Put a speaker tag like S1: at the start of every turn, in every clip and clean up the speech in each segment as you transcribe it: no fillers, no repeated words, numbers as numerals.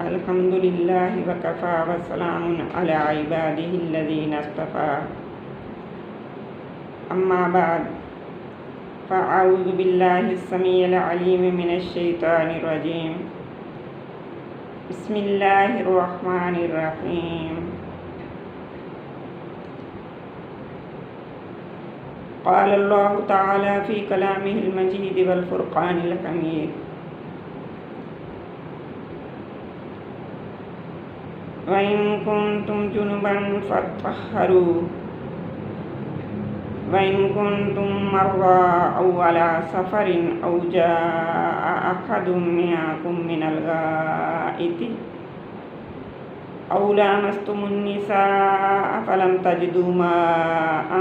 S1: الحمد للہ وکفا وسلام علی عبادہ الذین اصطفی اما بعد فاعوذ باللہ السمیع العلیم من الشیطان الرجیم بسم اللہ الرحمن الرحیم قال اللہ تعالی فی کلامہ المجید والفرقان الحمید وَإِن كُنتُمْ جُنُبًا فَاطَّهَّرُوا وَإِن كُنتُم مَّرْضَىٰ أَوْ عَلَىٰ سَفَرٍ أَوْ جَاءَ أَحَدٌ مِّنكُم مِّنَ الْغَائِطِ أَوْ لَامَسْتُمُ النِّسَاءَ فَلَمْ تَجِدُوا مَاءً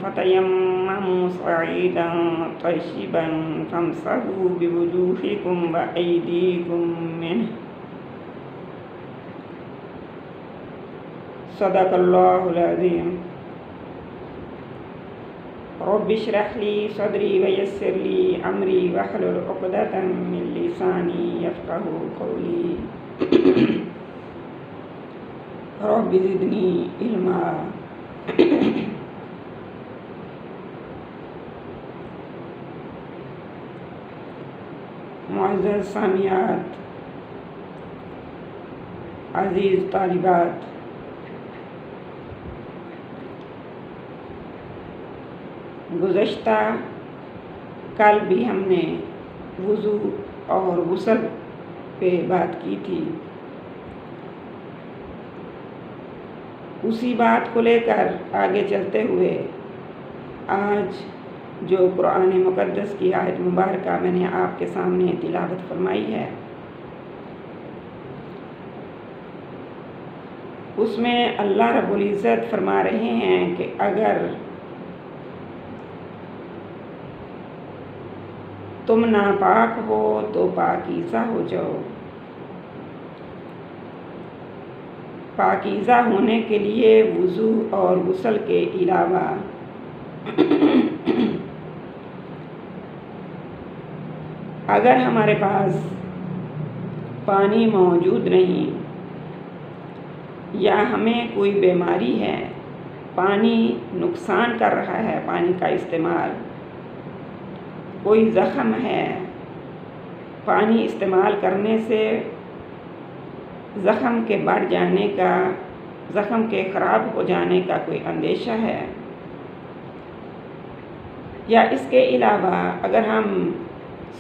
S1: فَتَيَمَّمُوا صَعِيدًا طَيِّبًا فَامْسَحُوا بِوُجُوهِكُمْ وَأَيْدِيكُم مِّنْهُ صدق اللہ العظیم رب اشرح لی صدری ویسر لی امری واحلل عقدۃ من لسانی یفقہوا قولی رب زدنی علما معزز سامعات، عزیز طالبات، گزشتہ کل بھی ہم نے وضو اور غسل پہ بات کی تھی۔ اسی بات کو لے کر آگے چلتے ہوئے آج جو قرآن مقدس کی آیت مبارکہ میں نے آپ کے سامنے تلاوت فرمائی ہے، اس میں اللہ رب العزت فرما رہے ہیں کہ اگر تم ناپاک ہو تو پاکیزہ ہو جاؤ۔ پاکیزہ ہونے کے لیے وضو اور غسل کے علاوہ اگر ہمارے پاس پانی موجود نہیں یا ہمیں کوئی بیماری ہے، پانی نقصان کر رہا ہے، پانی کا استعمال، کوئی زخم ہے، پانی استعمال کرنے سے زخم کے بڑھ جانے کا، زخم کے خراب ہو جانے کا کوئی اندیشہ ہے، یا اس کے علاوہ اگر ہم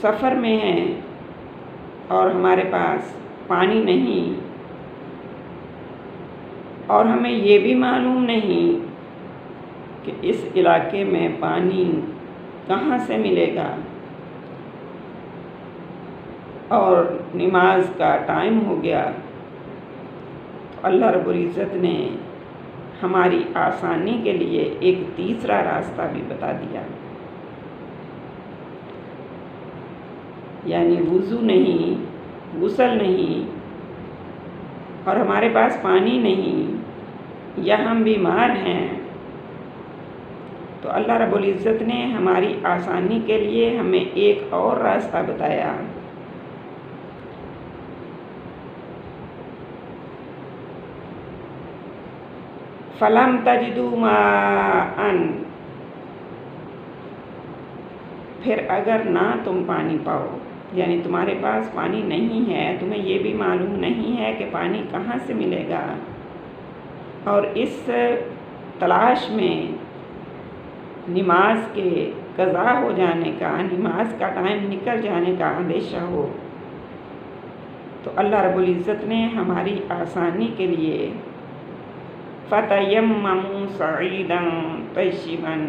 S1: سفر میں ہیں اور ہمارے پاس پانی نہیں اور ہمیں یہ بھی معلوم نہیں کہ اس علاقے میں پانی کہاں سے ملے گا اور نماز کا ٹائم ہو گیا، تو اللہ رب العزت نے ہماری آسانی کے لیے ایک تیسرا راستہ بھی بتا دیا، یعنی وضو نہیں، غسل نہیں، اور ہمارے پاس پانی نہیں، یا ہم بیمار ہیں، تو اللہ رب العزت نے ہماری آسانی کے لیے ہمیں ایک اور راستہ بتایا۔ فَلَمْ تَجِدُوا مَاءً، پھر اگر نہ تم پانی پاؤ، یعنی تمہارے پاس پانی نہیں ہے، تمہیں یہ بھی معلوم نہیں ہے کہ پانی کہاں سے ملے گا، اور اس تلاش میں نماز کے قضا ہو جانے کا، نماز کا ٹائم نکل جانے کا اندیشہ ہو، تو اللہ رب العزت نے ہماری آسانی کے لیے فَتَيَمَّمُوا صَعِيدًا طَيِّبًا،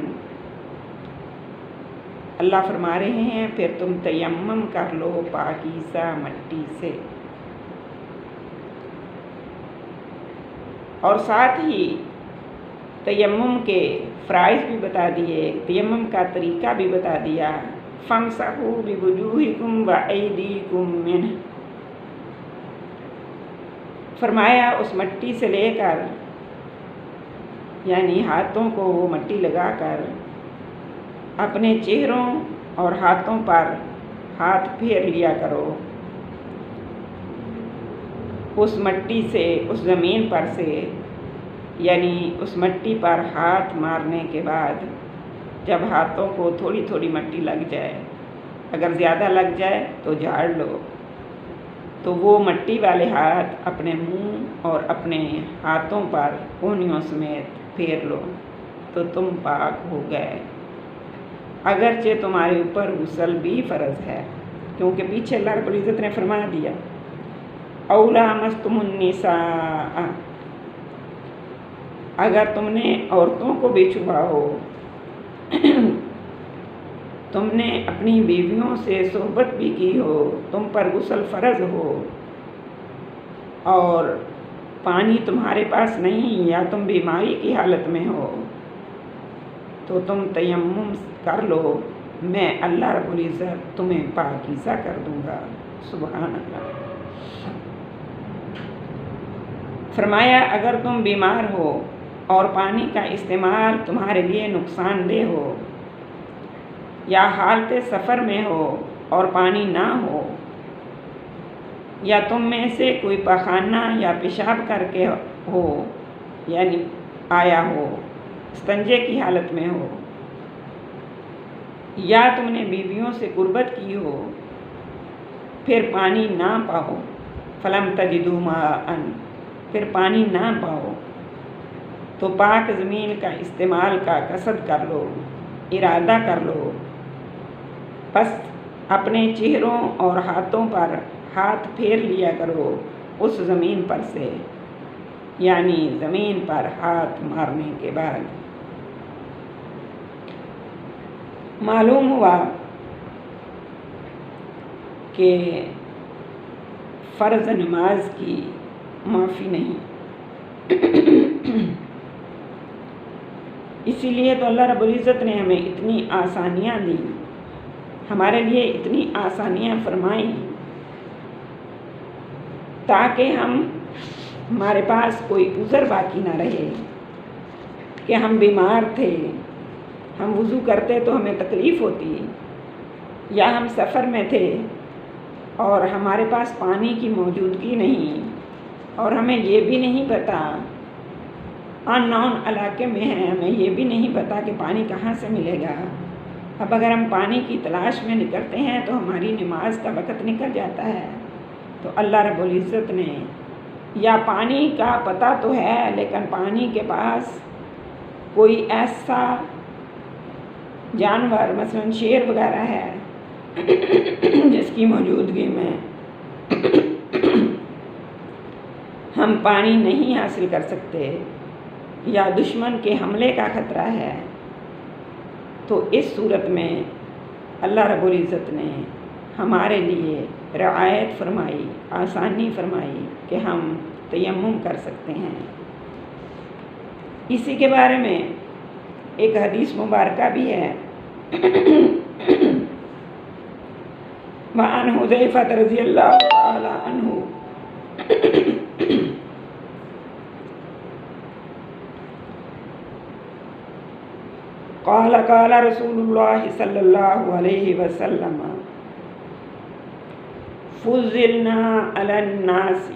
S1: اللہ فرما رہے ہیں پھر تم تیمم کر لو پاکیزہ مٹی سے، اور ساتھ ہی تیمم کے فرائض بھی بتا دیے، تیمم کا طریقہ بھی بتا دیا۔ فَامْسَحُوا بِوُجُوهِكُمْ وَأَيْدِيكُم مِّنْهُ، فرمایا اس مٹی سے لے کر، یعنی ہاتھوں کو وہ مٹی لگا کر اپنے چہروں اور ہاتھوں پر ہاتھ پھیر لیا کرو، اس مٹی سے، اس زمین پر سے، یعنی اس مٹی پر ہاتھ مارنے کے بعد جب ہاتھوں کو تھوڑی تھوڑی مٹی لگ جائے، اگر زیادہ لگ جائے تو جھاڑ لو، تو وہ مٹی والے ہاتھ اپنے منہ اور اپنے ہاتھوں پر کونیوں سمیت پھیر لو تو تم پاک ہو گئے، اگرچہ تمہارے اوپر غسل بھی فرض ہے، کیونکہ پیچھے اللہ رب العزت نے فرما دیا او لامستم النساء، اگر تم نے عورتوں کو بھی چھوا ہو، تم نے اپنی بیویوں سے صحبت بھی کی ہو، تم پر غسل فرض ہو اور پانی تمہارے پاس نہیں یا تم بیماری کی حالت میں ہو، تو تم تیمم کر لو، میں اللہ رب العزت تمہیں پاکیزہ کر دوں گا۔ سبحان اللہ۔ فرمایا اگر تم بیمار ہو اور پانی کا استعمال تمہارے لیے نقصان دہ ہو، یا حالت سفر میں ہو اور پانی نہ ہو، یا تم میں سے کوئی پخانہ یا پیشاب کر کے ہو، یعنی آیا ہو، استنجے کی حالت میں ہو، یا تم نے بیویوں سے قربت کی ہو، پھر پانی نہ پاؤ، فلم تجدوا ماء، پھر پانی نہ پاؤ، تو پاک زمین کا استعمال کا قصد کر لو، ارادہ کر لو، بس اپنے چہروں اور ہاتھوں پر ہاتھ پھیر لیا کرو اس زمین پر سے، یعنی زمین پر ہاتھ مارنے کے بعد۔ معلوم ہوا کہ فرض نماز کی معافی نہیں، اسی لیے تو اللہ رب العزت نے ہمیں اتنی آسانیاں دی، ہمارے لیے اتنی آسانیاں فرمائیں تاکہ ہمارے پاس کوئی عذر باقی نہ رہے کہ ہم بیمار تھے، ہم وضو کرتے تو ہمیں تکلیف ہوتی، یا ہم سفر میں تھے اور ہمارے پاس پانی کی موجودگی نہیں اور ہمیں یہ بھی نہیں پتہ، ان نون علاقے میں ہیں، ہمیں یہ بھی نہیں پتہ کہ پانی کہاں سے ملے گا۔ اب اگر ہم پانی کی تلاش میں نکلتے ہیں تو ہماری نماز کا وقت نکل جاتا ہے، تو اللہ رب العزت نے یا پانی کا پتہ تو ہے لیکن پانی کے پاس کوئی ایسا جانور مثلا شیر وغیرہ ہے جس کی موجودگی میں ہم پانی نہیں حاصل کر سکتے، یا دشمن کے حملے کا خطرہ ہے، تو اس صورت میں اللہ رب العزت نے ہمارے لیے رعایت فرمائی، آسانی فرمائی کہ ہم تیمم کر سکتے ہیں۔ اسی کے بارے میں ایک حدیث مبارکہ بھی ہے، وعن حذیفہ رضی اللہ تعالی عنہ قال قال رسول اللہ صلی اللہ علیہ وسلم فضلنا علی الناس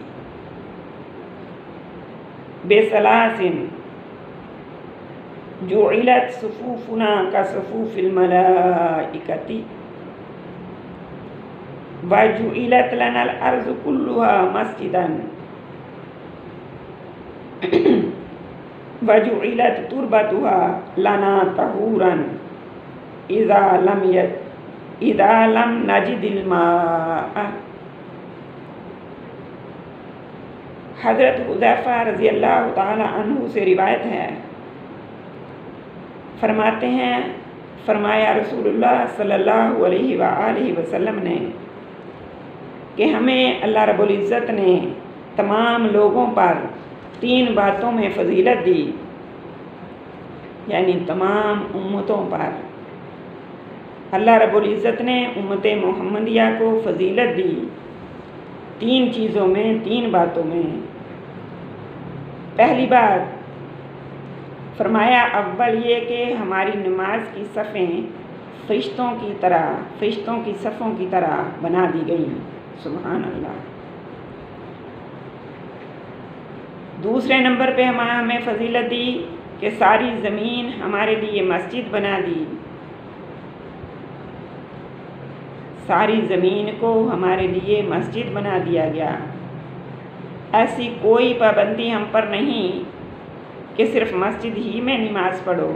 S1: بثلاث جعلت صفوفنا كصفوف الملائکۃ وجعلت لنا الارض كلها مسجدا وجعلت تربتها لنا طهورا اذا لم نجد الماء۔ حضرت حذیفہ رضی اللہ تعالی عنہ سے روایت ہے، فرماتے ہیں فرمایا رسول اللہ صلی اللہ علیہ وآلہ وسلم نے کہ ہمیں اللہ رب العزت نے تمام لوگوں پر 3 باتوں میں فضیلت دی، یعنی تمام امتوں پر اللہ رب العزت نے امت محمدیہ کو فضیلت دی 3 چیزوں میں، 3 باتوں میں۔ پہلی بات فرمایا اول یہ کہ ہماری نماز کی صفیں فرشتوں کی طرح، فرشتوں کی صفوں کی طرح بنا دی گئیں۔ سبحان اللہ۔ دوسرے نمبر پہ ہمیں فضیلت دی کہ ساری زمین ہمارے لیے مسجد بنا دی، ساری زمین کو ہمارے لیے مسجد بنا دیا گیا۔ ایسی کوئی پابندی ہم پر نہیں کہ صرف مسجد ہی میں نماز پڑھو،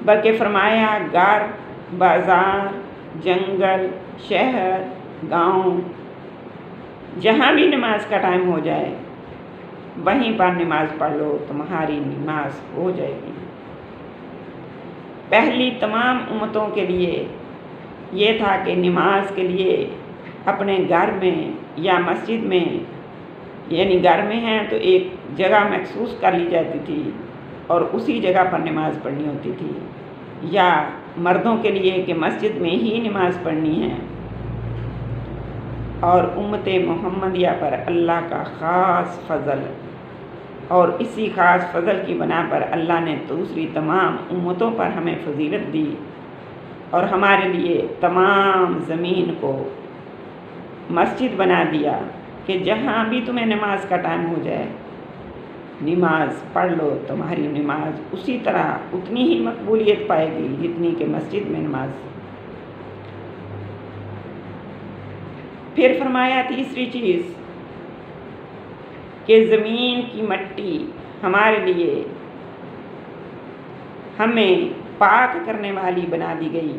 S1: بلکہ فرمایا گھر، بازار، جنگل، شہر، گاؤں، جہاں بھی نماز کا ٹائم ہو جائے وہیں پر نماز پڑھ لو، تمہاری نماز ہو جائے گی۔ پہلی تمام امتوں کے لیے یہ تھا کہ نماز کے لیے اپنے گھر میں یا مسجد میں، یعنی گھر میں ہیں تو ایک جگہ مخصوص کر لی جاتی تھی اور اسی جگہ پر نماز پڑھنی ہوتی تھی، یا مردوں کے لیے کہ مسجد میں ہی نماز پڑھنی ہے۔ اور امت محمدیہ پر اللہ کا خاص فضل، اور اسی خاص فضل کی بنا پر اللہ نے دوسری تمام امتوں پر ہمیں فضیلت دی اور ہمارے لیے تمام زمین کو مسجد بنا دیا کہ جہاں بھی تمہیں نماز کا ٹائم ہو جائے نماز پڑھ لو، تمہاری نماز اسی طرح اتنی ہی مقبولیت پائے گی جتنی کہ مسجد میں نماز۔ پھر فرمایا تیسری چیز کہ زمین کی مٹی ہمارے لیے ہمیں پاک کرنے والی بنا دی گئی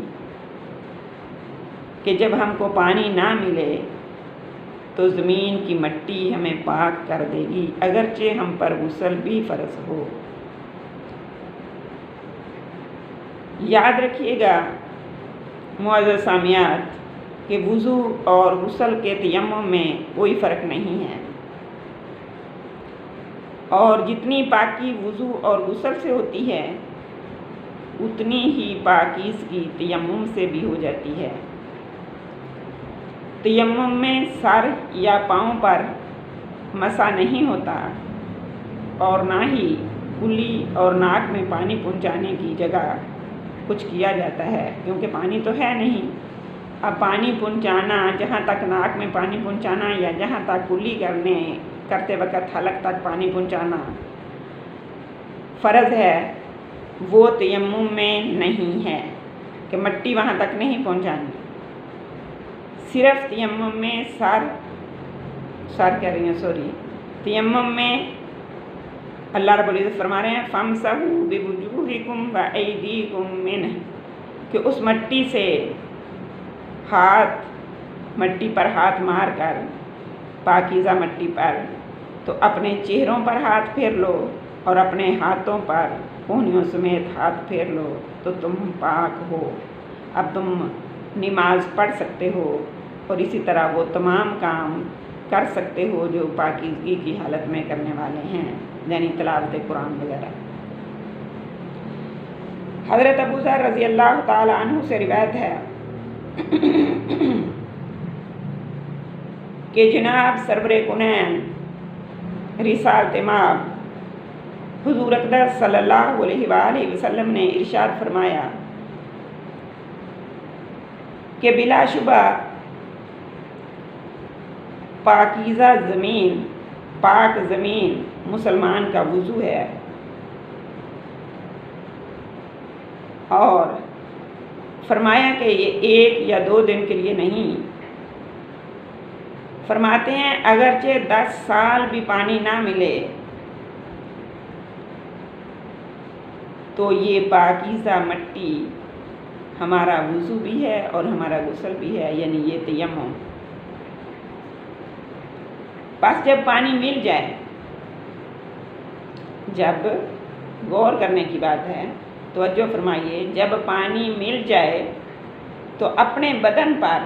S1: کہ جب ہم کو پانی نہ ملے تو زمین کی مٹی ہمیں پاک کر دے گی، اگرچہ ہم پر غسل بھی فرض ہو۔ یاد رکھیے گا معزز سامعات کہ وضو اور غسل کے تیمم میں کوئی فرق نہیں ہے، اور جتنی پاکی وضو اور غسل سے ہوتی ہے اتنی ہی پاکیزگی تیمم سے بھی ہو جاتی ہے۔ تیمم میں سر یا پاؤں پر مسا نہیں ہوتا اور نہ ہی کلی اور ناک میں پانی پہنچانے کی جگہ کچھ کیا جاتا ہے، کیونکہ پانی تو ہے نہیں۔ اب پانی پہنچانا، جہاں تک ناک میں پانی پہنچانا یا جہاں تک کلی کرتے وقت حلق تک پانی پہنچانا فرض ہے، وہ تیمم میں نہیں ہے کہ مٹی وہاں تک نہیں پہنچانی۔ صرف تیمم میں تیمم میں اللہ رب العزت فرما رہے ہیں فَامْسَحُوا بِوُجُوهِكُمْ وَأَيْدِيكُمْ مِنْهُ، کہ اس مٹی سے مٹی پر ہاتھ مار کر، پاکیزہ مٹی پر، تو اپنے چہروں پر ہاتھ پھیر لو اور اپنے ہاتھوں پر کونیوں سمیت ہاتھ پھیر لو تو تم پاک ہو، اب تم نماز پڑھ سکتے ہو اور اسی طرح وہ تمام کام کر سکتے ہو جو پاکیزگی کی حالت میں کرنے والے ہیں، یعنی تلاوت قرآن وغیرہ۔ حضرت ابو ذر رضی اللہ تعالی عنہ سے روایت ہے کہ جناب سرور کونین رسالت مآب حضور اقدس صلی اللہ علیہ وآلہ وسلم نے ارشاد فرمایا کہ بلا شبہ پاکیزہ زمین، پاک زمین مسلمان کا وضو ہے، اور فرمایا کہ یہ 1 یا 2 دن کے لیے نہیں، فرماتے ہیں اگرچہ 10 سال بھی پانی نہ ملے تو یہ پاکیزہ مٹی ہمارا وضو بھی ہے اور ہمارا غسل بھی ہے، یعنی یہ تیمم۔ بس جب پانی مل جائے، جب غور کرنے کی بات ہے، توجہ فرمائیے، جب پانی مل جائے تو اپنے بدن پر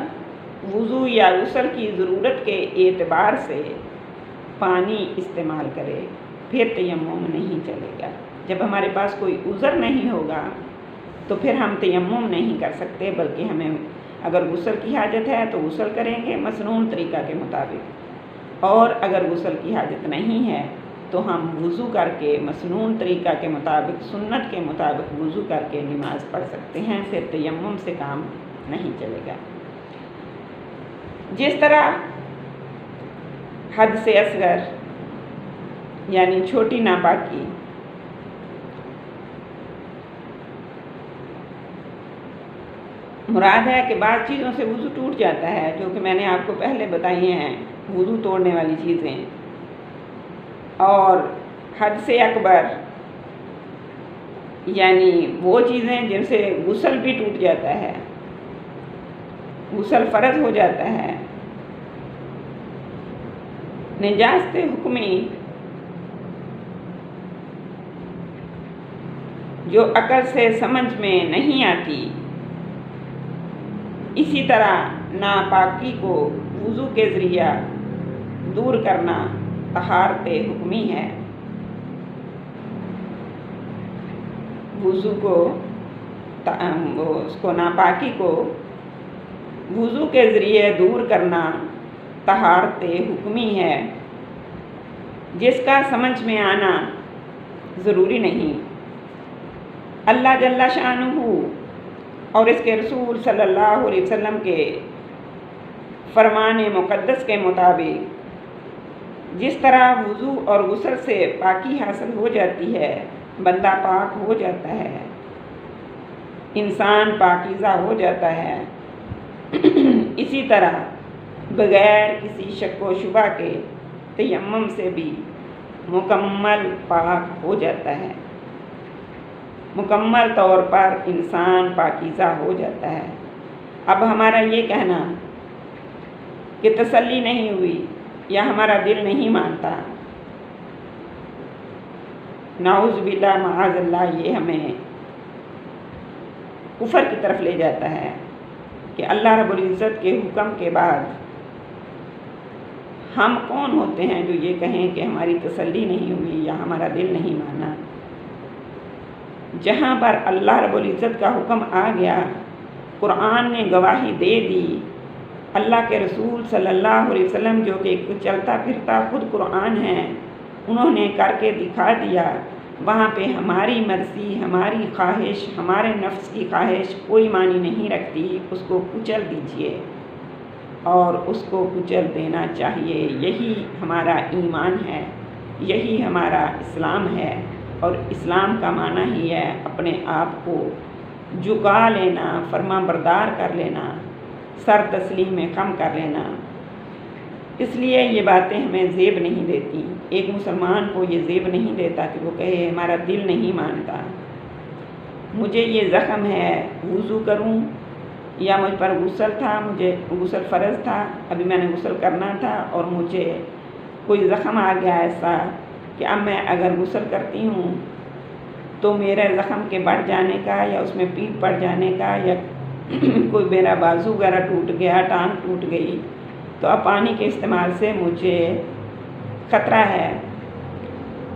S1: وضو یا غسل کی ضرورت کے اعتبار سے پانی استعمال کرے، پھر تیمم نہیں چلے گا۔ جب ہمارے پاس کوئی عذر نہیں ہوگا تو پھر ہم تیمم نہیں کر سکتے، بلکہ ہمیں اگر غسل کی حاجت ہے تو غسل کریں گے مسنون طریقہ کے مطابق، اور اگر غسل کی حاجت نہیں ہے تو ہم وضو کر کے مسنون طریقہ کے مطابق، سنت کے مطابق وضو کر کے نماز پڑھ سکتے ہیں، پھر تیمم سے کام نہیں چلے گا۔ جس طرح حد سے اصغر یعنی چھوٹی ناپاکی۔ مراد ہے کہ بعض چیزوں سے وضو ٹوٹ جاتا ہے، جو کہ میں نے آپ کو پہلے بتائی ہیں وضو توڑنے والی چیزیں، اور حد سے اکبر یعنی وہ چیزیں جن سے غسل بھی ٹوٹ جاتا ہے، غسل فرض ہو جاتا ہے۔ نجاست حکمی جو عقل سے سمجھ میں نہیں آتی، اسی طرح ناپاکی کو وضو کے ذریعہ دور کرنا طہارت حکمی ہے۔ وضو کو ناپاکی کو وضو کے ذریعے دور کرنا طہارت حکمی ہے، جس کا سمجھ میں آنا ضروری نہیں۔ اللہ جل شانہ اور اس کے رسول صلی اللہ علیہ وسلم کے فرمان مقدس کے مطابق جس طرح وضو اور غسل سے پاکی حاصل ہو جاتی ہے، بندہ پاک ہو جاتا ہے، انسان پاکیزہ ہو جاتا ہے، اسی طرح بغیر کسی شک و شبہ کے تیمم سے بھی مکمل پاک ہو جاتا ہے، مکمل طور پر انسان پاکیزہ ہو جاتا ہے۔ اب ہمارا یہ کہنا کہ تسلی نہیں ہوئی یا ہمارا دل نہیں مانتا، نعوذ باللہ معاذ اللہ، یہ ہمیں کفر کی طرف لے جاتا ہے کہ اللہ رب العزت کے حکم کے بعد ہم کون ہوتے ہیں جو یہ کہیں کہ ہماری تسلی نہیں ہوئی یا ہمارا دل نہیں مانا۔ جہاں پر اللہ رب العزت کا حکم آ گیا، قرآن نے گواہی دے دی، اللہ کے رسول صلی اللہ علیہ وسلم جو کہ چلتا پھرتا خود قرآن ہے، انہوں نے کر کے دکھا دیا، وہاں پہ ہماری مرضی، ہماری خواہش، ہمارے نفس کی خواہش کوئی معنی نہیں رکھتی، اس کو کچل دیجئے اور اس کو کچل دینا چاہیے۔ یہی ہمارا ایمان ہے، یہی ہمارا اسلام ہے، اور اسلام کا معنی ہی ہے اپنے آپ کو جھکا لینا، فرما بردار کر لینا، سر تسلیم میں خم کر لینا۔ اس لیے یہ باتیں ہمیں زیب نہیں دیتی، ایک مسلمان کو یہ زیب نہیں دیتا کہ وہ کہے ہمارا دل نہیں مانتا، مجھے یہ زخم ہے، وضو کروں یا مجھ پر غسل تھا، مجھے غسل فرض تھا، ابھی میں نے غسل کرنا تھا اور مجھے کوئی زخم آ گیا ایسا کہ اب میں اگر غسل کرتی ہوں تو میرے زخم کے بڑھ جانے کا یا اس میں پیپ پڑ جانے کا یا کوئی میرا بازو وغیرہ ٹوٹ گیا، ٹانگ ٹوٹ گئی، تو اب پانی کے استعمال سے مجھے خطرہ ہے،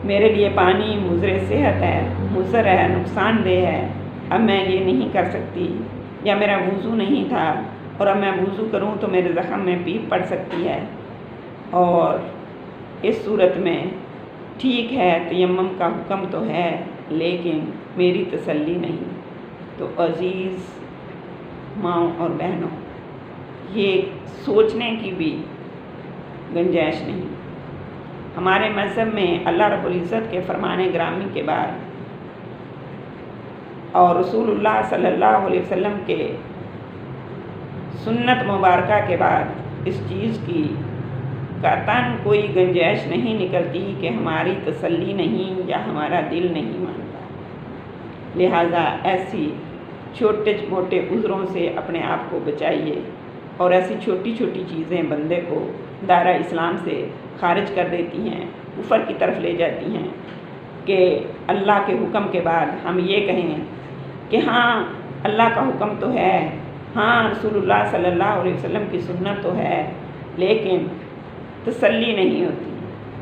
S1: میرے لیے پانی مضر صحت ہے، مضر ہے، نقصان دہ ہے، اب میں یہ نہیں کر سکتی، یا میرا وضو نہیں تھا اور اب میں وضو کروں تو میرے زخم میں پیپ پڑ سکتی ہے، اور اس صورت میں ٹھیک ہے تیمم کا حکم تو ہے لیکن میری تسلی نہیں۔ تو عزیز ماؤں اور بہنوں، یہ سوچنے کی بھی گنجائش نہیں۔ ہمارے مذہب میں اللہ رب العزت کے فرمان گرامی کے بعد اور رسول اللہ صلی اللہ علیہ وسلم کے سنت مبارکہ کے بعد اس چیز کی قطعاً کوئی گنجائش نہیں نکلتی کہ ہماری تسلی نہیں یا ہمارا دل نہیں مانتا۔ لہٰذا ایسی چھوٹے موٹے عذروں سے اپنے آپ کو بچائیے، اور ایسی چھوٹی چھوٹی چیزیں بندے کو دائرہ اسلام سے خارج کر دیتی ہیں، کفر کی طرف لے جاتی ہیں، کہ اللہ کے حکم کے بعد ہم یہ کہیں کہ ہاں اللہ کا حکم تو ہے، ہاں رسول اللہ صلی اللہ علیہ وسلم کی سنت تو ہے، لیکن تسلی نہیں ہوتی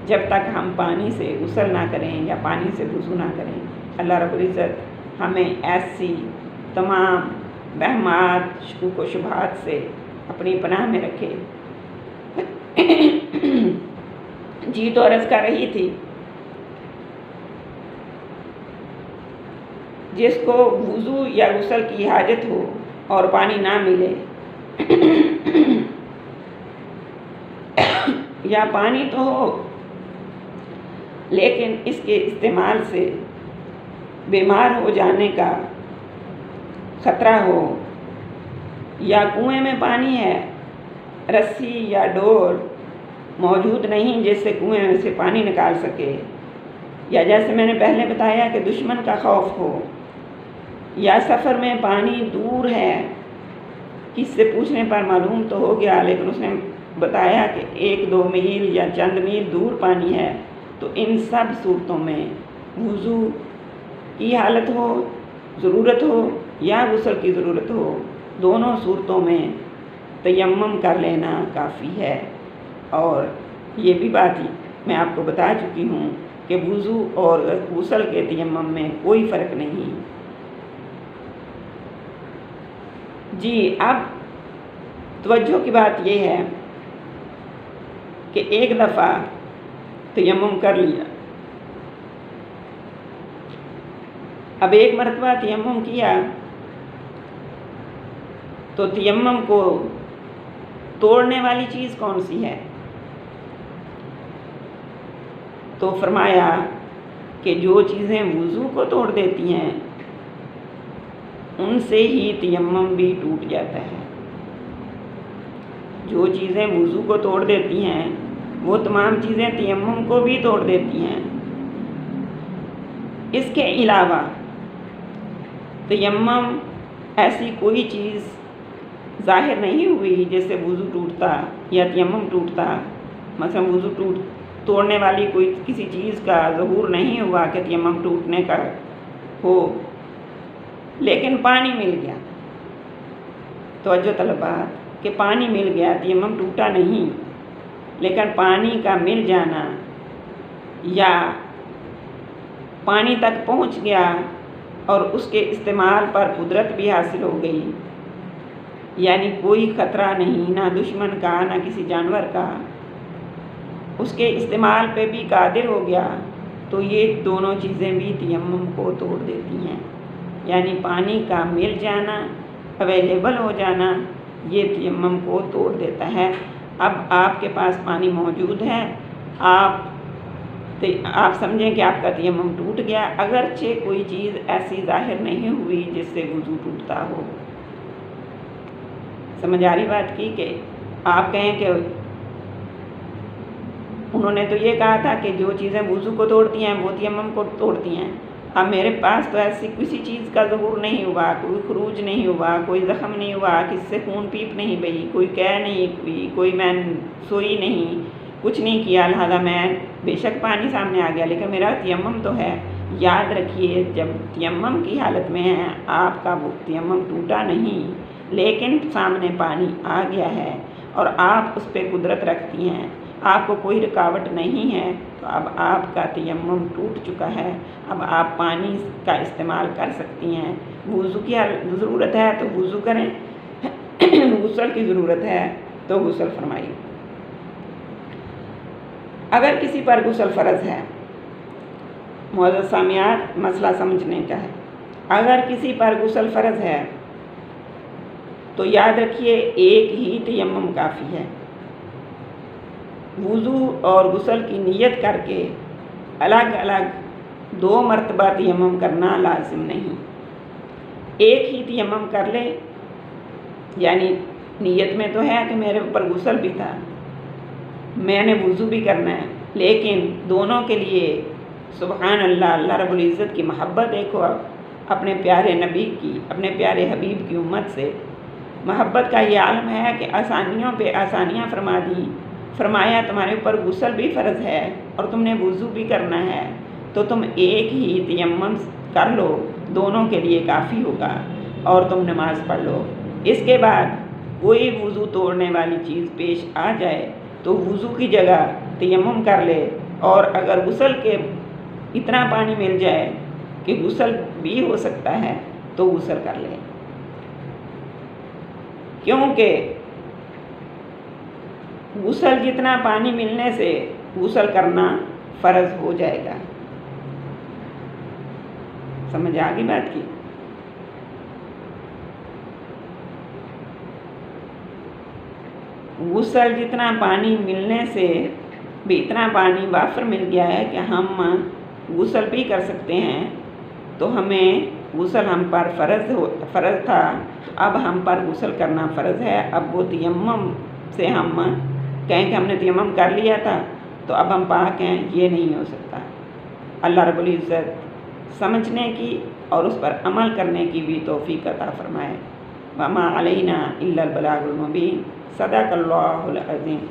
S1: جب تک ہم پانی سے غسل نہ کریں یا پانی سے وضو نہ کریں۔ اللہ رب العزت ہمیں ایسی تمام وہمات، شکوک و شبہات سے اپنی پناہ میں رکھے۔ جی تو عرض کر رہی تھی، جس کو وضو یا غسل کی حاجت ہو اور پانی نہ ملے یا پانی تو ہو لیکن اس کے استعمال سے بیمار ہو جانے کا خطرہ ہو، یا کنویں میں پانی ہے، رسی یا ڈور موجود نہیں جس سے کنویں میں سے پانی نکال سکے، یا جیسے میں نے پہلے بتایا کہ دشمن کا خوف ہو، یا سفر میں پانی دور ہے، کس سے پوچھنے پر معلوم تو ہو گیا لیکن اس نے بتایا کہ 1-2 میل یا چند میل دور پانی ہے، تو ان سب صورتوں میں وضو کی حالت ہو، ضرورت ہو یا غسل کی ضرورت ہو، دونوں صورتوں میں تیمم کر لینا کافی ہے۔ اور یہ بھی بات میں آپ کو بتا چکی ہوں کہ وضو اور غسل کے تیمم میں کوئی فرق نہیں۔ جی، اب توجہ کی بات یہ ہے کہ ایک دفعہ تیمم کر لیا، اب ایک مرتبہ تیمم کیا تو تیمم کو توڑنے والی چیز کون سی ہے؟ تو فرمایا کہ جو چیزیں وضو کو توڑ دیتی ہیں ان سے ہی تیمم بھی ٹوٹ جاتا ہے۔ جو چیزیں وضو کو توڑ دیتی ہیں وہ تمام چیزیں تیمم کو بھی توڑ دیتی ہیں۔ اس کے علاوہ تیمم ایسی کوئی چیز ظاہر نہیں ہوئی جس سے وضو ٹوٹتا یا تیمم ٹوٹتا، مثلا وضو توڑنے والی کوئی کسی چیز کا ظہور نہیں ہوا کہ تیمم ٹوٹنے کا ہو، لیکن پانی مل گیا۔ توجہ طلبات کہ پانی مل گیا، تیمم ٹوٹا نہیں، لیکن پانی کا مل جانا یا پانی تک پہنچ گیا اور اس کے استعمال پر قدرت بھی حاصل ہو گئی، یعنی کوئی خطرہ نہیں، نہ دشمن کا نہ کسی جانور کا، اس کے استعمال پہ بھی قادر ہو گیا، تو یہ دونوں چیزیں بھی تیمم کو توڑ دیتی ہیں۔ یعنی پانی کا مل جانا، اویلیبل ہو جانا، یہ تیمم کو توڑ دیتا ہے۔ اب آپ کے پاس پانی موجود ہے، آپ سمجھیں کہ آپ کا تیمم ٹوٹ گیا، اگرچہ کوئی چیز ایسی ظاہر نہیں ہوئی جس سے وضو ٹوٹتا ہو۔ سمجھ آ رہی بات کی کہ آپ کہیں کہ انہوں نے تو یہ کہا تھا کہ جو چیزیں وضو کو توڑتی ہیں وہ تیمم کو توڑتی ہیں، اب میرے پاس تو ایسی کسی چیز کا ظہور نہیں ہوا، کوئی خروج نہیں ہوا، کوئی زخم نہیں ہوا، کس سے خون پیپ نہیں بہی، کوئی قے نہیں ہوئی، کوئی میں سوئی نہیں، کچھ نہیں کیا، لہذا میں بے شک پانی سامنے آ گیا لیکن میرا تیمم تو ہے۔ یاد رکھیے جب تیمم کی حالت میں ہے آپ کا وہ تیمم ٹوٹا نہیں، لیکن سامنے پانی آ گیا ہے اور آپ اس پہ قدرت رکھتی ہیں، آپ کو کوئی رکاوٹ نہیں ہے، تو اب آپ کا تیمم ٹوٹ چکا ہے، اب آپ پانی کا استعمال کر سکتی ہیں۔ وضو کی ضرورت ہے تو وضو کریں، غسل کی ضرورت ہے تو غسل فرمائیے۔ اگر کسی پر غسل فرض ہے، معزز سامعات مسئلہ سمجھنے کا ہے، اگر کسی پر غسل فرض ہے تو یاد رکھیے ایک ہی تیمم کافی ہے۔ وضو اور غسل کی نیت کر کے الگ الگ 2 مرتبہ تیمم کرنا لازم نہیں، ایک ہی تیمم کر لے، یعنی نیت میں تو ہے کہ میرے اوپر غسل بھی تھا، میں نے وضو بھی کرنا ہے، لیکن دونوں کے لیے سبحان اللہ، اللہ رب العزت کی محبت دیکھو، اپنے پیارے نبی کی، اپنے پیارے حبیب کی امت سے محبت کا یہ عالم ہے کہ آسانیوں پہ آسانیاں فرما دی، فرمایا تمہارے اوپر غسل بھی فرض ہے اور تم نے وضو بھی کرنا ہے، تو تم ایک ہی تیمم کر لو، دونوں کے لیے کافی ہوگا اور تم نماز پڑھ لو۔ اس کے بعد کوئی وضو توڑنے والی چیز پیش آ جائے تو وضو کی جگہ تیمم کر لے، اور اگر غسل کے اتنا پانی مل جائے کہ غسل بھی ہو سکتا ہے تو غسل کر لے، کیونکہ غسل جتنا پانی ملنے سے غسل کرنا فرض ہو جائے گا۔ سمجھ آ گئی بات کی؟ غسل جتنا پانی ملنے سے بھی اتنا پانی وافر مل گیا ہے کہ ہم غسل بھی کر سکتے ہیں، تو ہمیں غسل ہم پر فرض تھا، اب ہم پر غسل کرنا فرض ہے۔ اب وہ تیمم سے ہم کہیں کہ ہم نے تیمم کر لیا تھا تو اب ہم پاک ہیں، یہ نہیں ہو سکتا۔ اللہ رب العزت سمجھنے کی اور اس پر عمل کرنے کی بھی توفیق عطا فرمائے۔ وما علینا الا البلاغ المبین۔ صدق اللہ العظیم۔